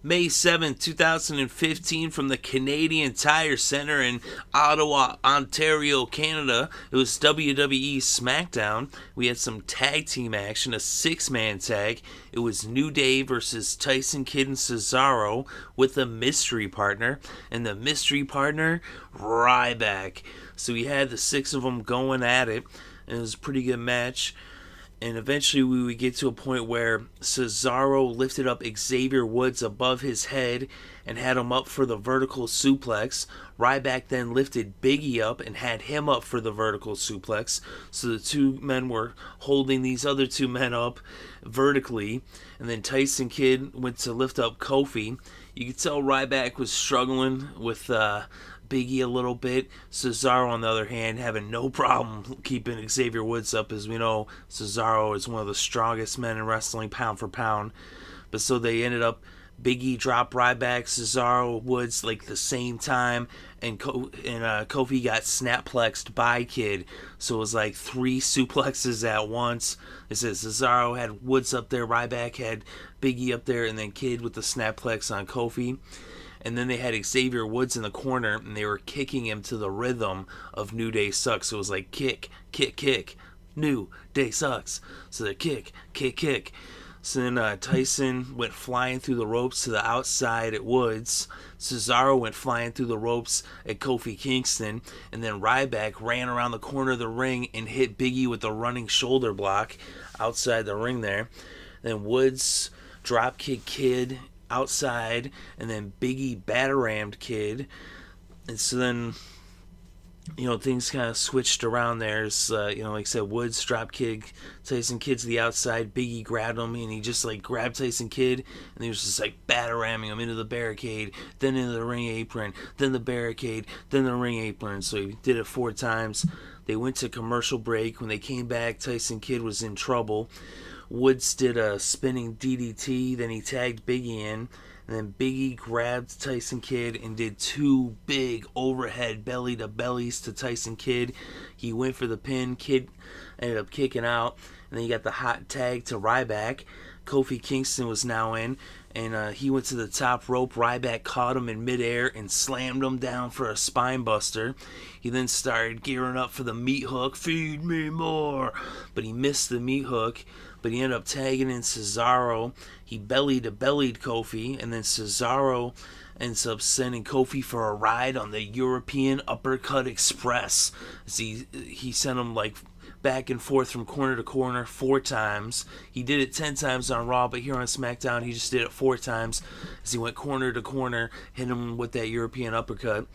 May 7th, 2015, from the Canadian Tire Center in Ottawa, Ontario, Canada. It was WWE SmackDown. We had some tag team action, a 6-man tag. It was New Day versus Tyson Kidd and Cesaro with a mystery partner. And the mystery partner, Ryback. So we had the 6 of them going at it. And it was a pretty good match. And eventually we would get to a point where Cesaro lifted up Xavier Woods above his head and had him up for the vertical suplex. Ryback then lifted Biggie up and had him up for the vertical suplex. So the two men were holding these other two men up vertically. And then Tyson Kidd went to lift up Kofi. You could tell Ryback was struggling with Biggie a little bit. Cesaro, on the other hand, having no problem keeping Xavier Woods up. As we know, Cesaro is one of the strongest men in wrestling, pound for pound. But so they ended up, Biggie dropped Ryback, Cesaro, Woods like the same time, and Kofi got snapplexed by Kidd. So it was like 3 suplexes at once. It says Cesaro had Woods up there, Ryback had Biggie up there, and then Kidd with the snaplex on Kofi. And then they had Xavier Woods in the corner, and they were kicking him to the rhythm of New Day Sucks. So it was like kick, kick, kick, New Day Sucks. So the kick, kick, kick. So then Tyson went flying through the ropes to the outside at Woods. Cesaro went flying through the ropes at Kofi Kingston. And then Ryback ran around the corner of the ring and hit Biggie with a running shoulder block outside the ring there. Then Woods dropkick Kidd outside, and then Biggie batter-rammed Kidd. And so then, things kind of switched around there. Like I said, Woods drop kick Tyson Kidd to the outside. Biggie grabbed him, and he just grabbed Tyson Kidd, and he was just batter-ramming him into the barricade, then into the ring apron, then the barricade, then the ring apron. So he did it 4 times. They went to commercial break. When they came back, Tyson Kidd was in trouble. Woods did a spinning DDT, then he tagged Biggie in, and then Biggie grabbed Tyson Kidd and did 2 big overhead belly-to-bellies to Tyson Kidd. He went for the pin. Kidd ended up kicking out, and then you got the hot tag to Ryback. Kofi Kingston was now in, and he went to the top rope. Ryback caught him in midair and slammed him down for a spine buster. He then started gearing up for the meat hook. Feed me more! But he missed the meat hook. But he ended up tagging in Cesaro. He belly-to-bellied Kofi, and then Cesaro ends up sending Kofi for a ride on the European Uppercut Express. As he sent him back and forth from corner to corner 4 times. He did it 10 times on Raw, but here on SmackDown he just did it 4 times as he went corner to corner, hit him with that European uppercut.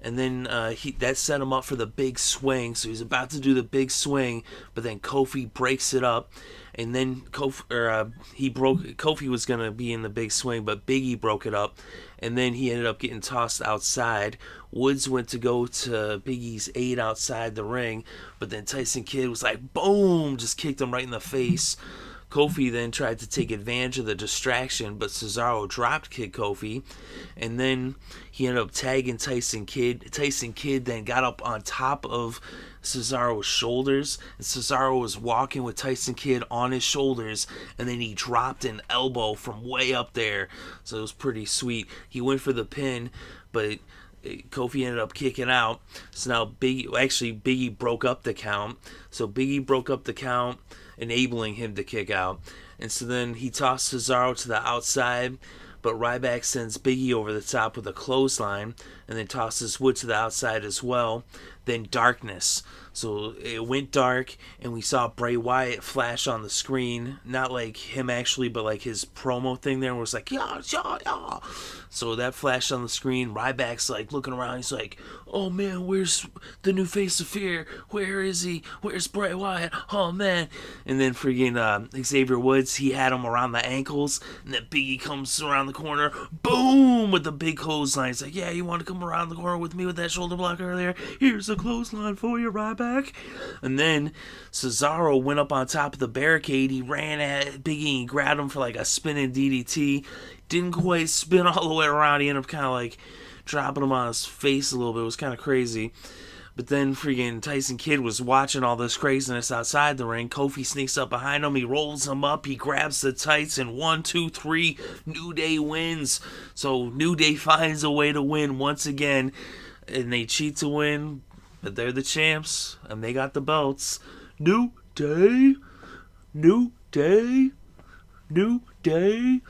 And then that set him up for the big swing. So he's about to do the big swing, but then Kofi breaks it up. And then Kofi was going to be in the big swing, but Biggie broke it up. And then he ended up getting tossed outside. Woods went to go to Biggie's aid outside the ring, but then Tyson Kidd was like, boom, just kicked him right in the face. Kofi then tried to take advantage of the distraction, but Cesaro dropped kick Kofi, and then he ended up tagging Tyson Kidd. Tyson Kidd then got up on top of Cesaro's shoulders, and Cesaro was walking with Tyson Kidd on his shoulders, and then he dropped an elbow from way up there, so it was pretty sweet. He went for the pin, but Kofi ended up kicking out. So now Biggie broke up the count. So Biggie broke up the count, enabling him to kick out. And so then he tossed Cesaro to the outside, but Ryback sends Biggie over the top with a clothesline, and then tosses Wood to the outside as well. Then darkness. So it went dark, and we saw Bray Wyatt flash on the screen. Not like him actually, but like his promo thing there, where it's like, yeah, yeah, yeah. So that flashed on the screen. Ryback's looking around. He's like, oh man, where's the new face of fear? Where is he? Where's Bray Wyatt? Oh man. And then freaking Xavier Woods, he had him around the ankles. And then Biggie comes around the corner. Boom! With the big clothesline. He's like, yeah, you want to come around the corner with me with that shoulder block earlier? Here's a clothesline for you, Ryback. And then Cesaro went up on top of the barricade. He ran at Biggie and grabbed him for a spinning DDT. Didn't quite spin all the way around. He ended up kind of dropping him on his face a little bit. It was kind of crazy. But then freaking Tyson Kidd was watching all this craziness outside the ring. Kofi sneaks up behind him. He rolls him up. He grabs the tights. And 1, 2, 3, New Day wins. So New Day finds a way to win once again. And they cheat to win. But they're the champs. And they got the belts. New Day. New Day. New Day.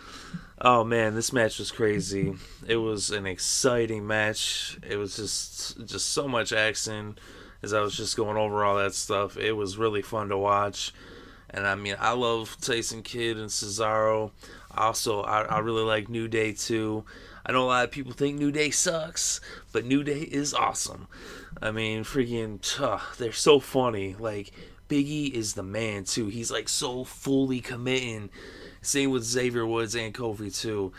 Oh man, this match was crazy. It was an exciting match. It was just so much action as I was just going over all that stuff. It was really fun to watch. And I mean, I love Tyson Kidd and Cesaro. Also, I really like New Day too. I know a lot of people think New Day sucks, but New Day is awesome. I mean, freaking, they're so funny. Like, Big E is the man too. He's like so fully committing. Same with Xavier Woods and Kofi too,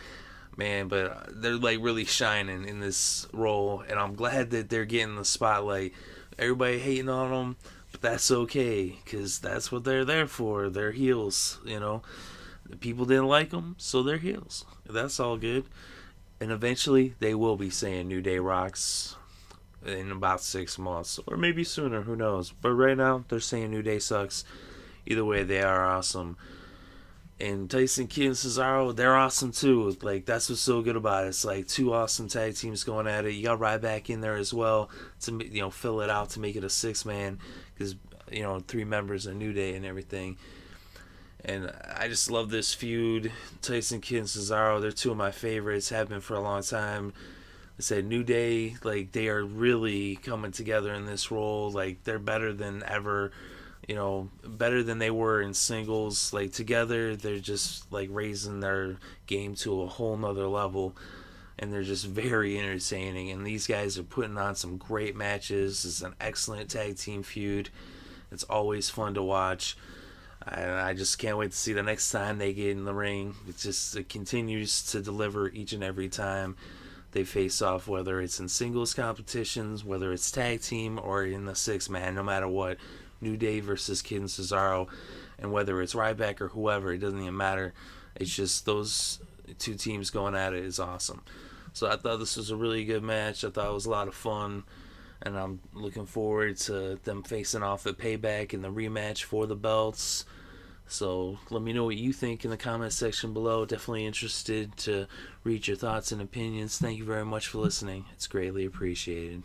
man. But they're like really shining in this role, and I'm glad that they're getting the spotlight. Everybody hating on them, but that's okay, cause that's what they're there for. They're heels, you know. The people didn't like them, so they're heels. That's all good. And eventually, they will be saying New Day rocks in about 6 months, or maybe sooner. Who knows? But right now, they're saying New Day sucks. Either way, they are awesome. And Tyson Kidd and Cesaro, they're awesome too. Like, that's what's so good about it. It's like 2 awesome tag teams going at it. You got Ryback in there as well to, you know, fill it out to make it a 6-man, because, you know, 3 members of New Day and everything. And I just love this feud. Tyson Kidd and Cesaro, they're 2 of my favorites. Have been for a long time. I said New Day, like, they are really coming together in this role. Like, they're better than ever. You know, better than they were in singles. Like, together, they're just, like, raising their game to a whole nother level. And they're just very entertaining. And these guys are putting on some great matches. It's an excellent tag team feud. It's always fun to watch. And I just can't wait to see the next time they get in the ring. It continues to deliver each and every time they face off, whether it's in singles competitions, whether it's tag team, or in the 6-man, no matter what. New Day versus Kidd and Cesaro, and whether it's Ryback or whoever, it doesn't even matter. It's just those 2 teams going at it is awesome. So I thought this was a really good match. I thought it was a lot of fun, and I'm looking forward to them facing off at Payback in the rematch for the belts. So let me know what you think in the comment section below. Definitely interested to read your thoughts and opinions. Thank you very much for listening. It's greatly appreciated.